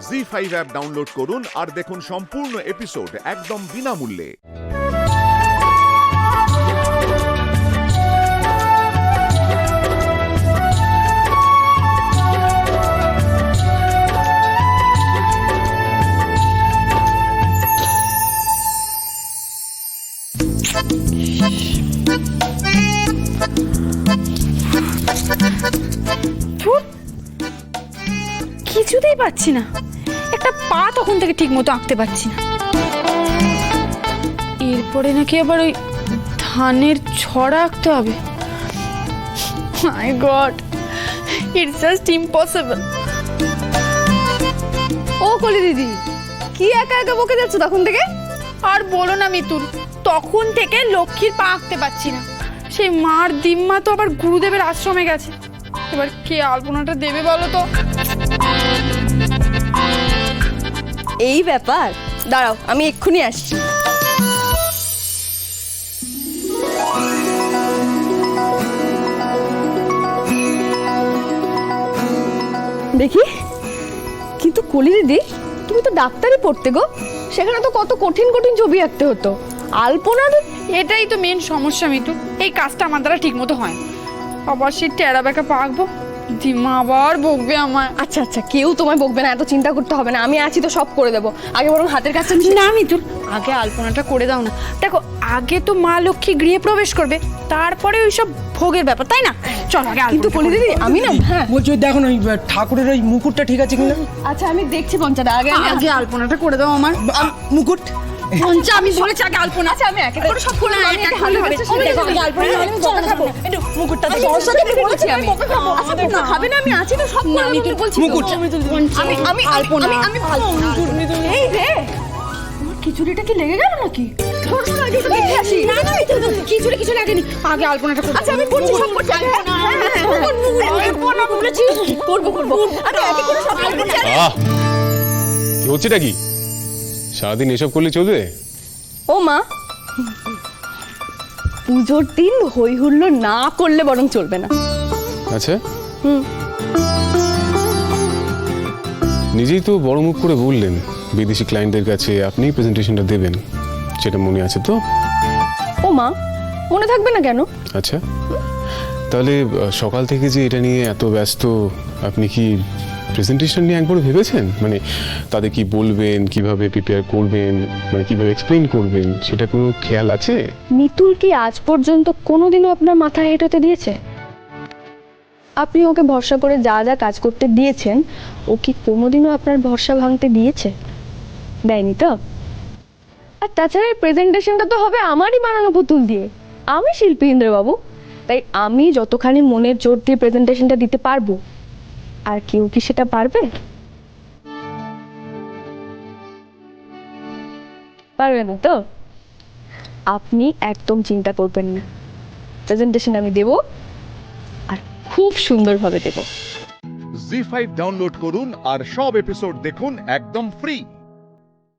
ZEE5 app download করুন আর দেখুন সম্পূর্ণ এপিসোড একদম বিনামূল্যে। কিছুতেই পাচ্ছি না, একটা পা তখন থেকে ঠিক মতো আঁকতে পারছি না। এরপরে নাকি আবার ওই ধানের ছড়া আঁকতে হবে। মাই গড, ইটস জাস্ট ইম্পসিবল। ও কলি দিদি, কি একা একা বকে যাচ্ছ তখন থেকে? আর বলো না মিতুল, তখন থেকে লক্ষ্মীর পা আঁকতে পারছি না। সেই মার দিম্মা তো আবার গুরুদেবের আশ্রমে গেছে, এবার কে আলপনাটা দেবে বলো তো? এই ব্যাপার, দাঁড়াও আমি এক্ষুনি আসছি। দেখি, কিন্তু কলি দিদি তুমি তো ডাক্তারি পড়তে গো, সেখানে তো কত কঠিন কঠিন ছবি আঁকতে হতো। আলপনা এটাই তো মেন সমস্যা মিতু, এই কাজটা আমার দ্বারা ঠিক মতো হয়। আবার সেই টেরা বেঁকা পা আঁকবো, দিম্মা আবার বকবে আমায়। আচ্ছা আচ্ছা, কেউ তোমায় বকবে না, এত চিন্তা করতে হবে না, আমি আছি তো সব করে দেবো। আগে বরং হাতের কাছে না মিতুল, আগে আলপনাটা করে দাও না। দেখো, আগে তো মা লক্ষ্মী গৃহে প্রবেশ করবে, তারপরে ওইসব ভোগের ব্যাপার, তাই না? চল আগে। কিন্তু কলি দিদি আমি না, হ্যাঁ বলছি দেখো না ওই ঠাকুরের ওই মুকুটটা ঠিক আছে কিনা। আচ্ছা আমি দেখছি পঞ্চাটা, আগে আগে আলপনাটা করে দাও আমার। মুকুট পঞ্চা, আমি বলেছি আগে আলপনা। আচ্ছা আমি এক এক করে সব করে নেবো, আমি একটা হাতের কাছে আমি দেখো, আগে আলপনা নিয়ে আমি বকা খাবো। একটু মুকুটটা দেখো, সরস্বতীকে বলেছি আমি। আচ্ছা তুমি খাবে না, আমি আছি তো সব করে আমি বলছি তো। মুকুট আমি আলপনা, আমি ভালো এই রে, আমার খিচুড়িটা কি লেগে গেল নাকি? সরস্বতী আগে তো দেখে আসি। না না মিতুল, কিছু লাগেনি, আগে আলপনাটা করে। আচ্ছা আমি করছি, সব করছি। আলপনা বলেছি করবো করবো, আমি এক এক করে সব করছি। কি হচ্ছেটা কি? সারাদিন এসব করলে চলবে? ও মা, পুজোর দিন হই হুল্লো না করলে বরং চলবে না। আচ্ছা, নিজেই তো বড় মুখ করে বললেন বিদেশি ক্লায়েন্টদের কাছে আপনি প্রেজেন্টেশনটা দেবেন, সেটা মনে আছে তো? ও মা, মনে থাকবে না কেন? আচ্ছা, তাহলে সকাল থেকে যে এটা নিয়ে এত ব্যস্ত, আপনি কি প্রেজেন্টেশন নিয়ে একবার ভেবেছেন? মানে তাদের কি বলবেন, কিভাবে প্রিপেয়ার করবেন, মানে কিভাবে এক্সপ্লেইন করবেন, সেটা কোনো খেয়াল আছে? মিতুল কি আজ পর্যন্ত কোনোদিনও আপনার মাথা হেঁট হতে দিয়েছে? আপনি ওকে ভরসা করে যা যা কাজ করতে দিয়েছেন, ও কি কোনোদিনও আপনার ভরসা ভাঙতে দিয়েছে? দেয়নি তো? আর তাছাড়া এই প্রেজেন্টেশনটা তো হবে আমারই বানানো পুতুল দিয়ে, আমি শিল্পী ইন্দ্রবাবু, তাই আমি যতখানি মনের জোর দিয়ে প্রেজেন্টেশনটা দিতে পারবো, আর কেউ কি সেটা পারবে? পারবে না তো? আপনি একদম চিন্তা করবেন না, প্রেজেন্টেশন আমি দেব, আর খুব সুন্দরভাবে দেব। জি5 ডাউনলোড করুন আর সব এপিসোড দেখুন একদম ফ্রি।